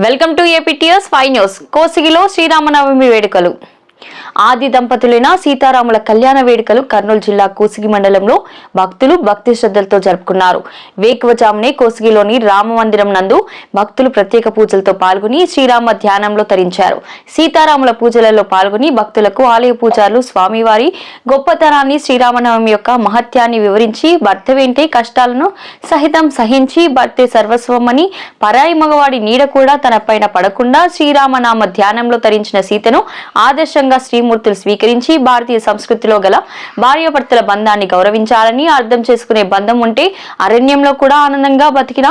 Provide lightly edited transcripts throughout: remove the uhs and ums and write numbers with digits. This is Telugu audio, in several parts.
Welcome to APTS 5 news. కోసిగిలో శ్రీరామనవమి వేడుకలు. ఆది దంపతులైన సీతారాముల కళ్యాణ వేడుకలు కర్నూలు జిల్లా కోసిగి మండలంలో భక్తులు భక్తి శ్రద్ధలతో జరుపుకున్నారు. వేకువజామునే కోసిగిలోని రామ మందిరం నందు భక్తులు ప్రత్యేక పూజలతో పాల్గొని శ్రీరామ ధ్యానంలో తరించారు. సీతారాముల పూజలలో పాల్గొని భక్తులకు ఆలయ పూజారులు స్వామివారి గొప్పతనాన్ని, శ్రీరామనవమి యొక్క మహత్యాన్ని వివరించి భర్త వెంటే కష్టాలను సహితం సహించి భర్తే సర్వస్వమని, పరాయి మగవాడి నీడ కూడా తన పైన పడకుండా శ్రీరామనామ ధ్యానంలో తరించిన సీతను ఆదర్శంగా శ్రీమూర్తులు స్వీకరించి భారతీయ సంస్కృతిలో గల భార్యాభర్తల బంధాన్ని గౌరవించాలని, అర్థం చేసుకునే బంధం ఉంటే అరణ్యంలో కూడా ఆనందంగా బతికిన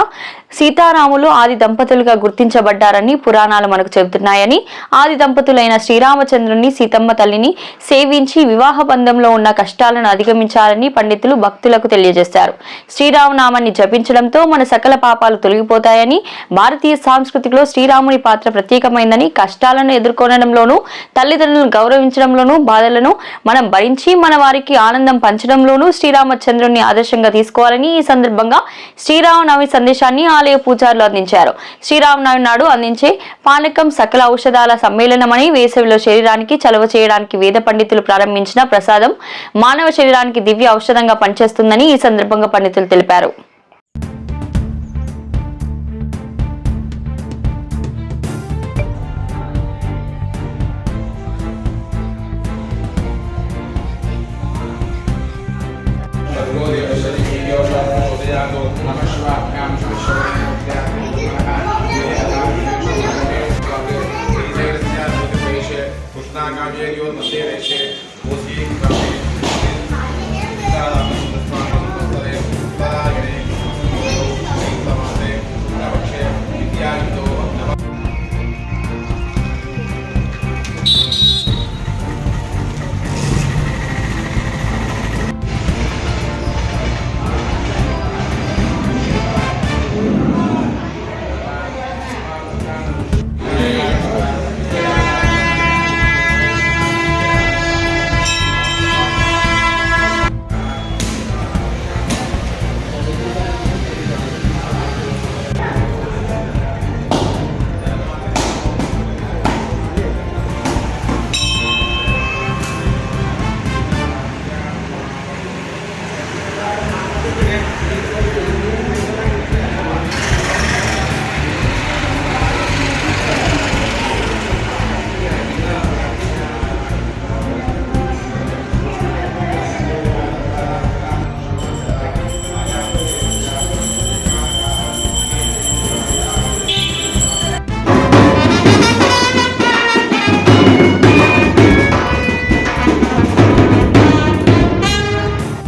సీతారాములు ఆది దంపతులుగా గుర్తించబడ్డారని పురాణాలు మనకు చెబుతున్నాయని, ఆది దంపతులైన శ్రీరామచంద్రుని సీతమ్మ తల్లిని సేవించి వివాహ బంధంలో ఉన్న కష్టాలను అధిగమించాలని పండితులు భక్తులకు తెలియజేశారు. శ్రీరామనామాన్ని జపించడంతో మన సకల పాపాలు తొలగిపోతాయని, భారతీయ సంస్కృతిలో శ్రీరాముని పాత్ర ప్రత్యేకమైందని, కష్టాలను ఎదుర్కొనడంలోనూ తల్లిదండ్రులను గౌరవించడంలోనూ బాధలను మనం భరించి మన వారికి ఆనందం పంచడంలోనూ శ్రీరామచంద్రుని ఆదర్శంగా తీసుకోవాలని ఈ సందర్భంగా శ్రీరామనవమి సందేశాన్ని ఆలయ పూజారులు అందించారు. శ్రీరామనవమి నాడు అందించే పానకం సకల ఔషధాల సమ్మేళనమని, వేసవిలో శరీరానికి చలవ చేయడానికి వేద పండితులు ప్రారంభించిన ప్రసాదం మానవ శరీరానికి దివ్య ఔషధంగా పనిచేస్తుందని ఈ సందర్భంగా పండితులు తెలిపారు. कृष्णा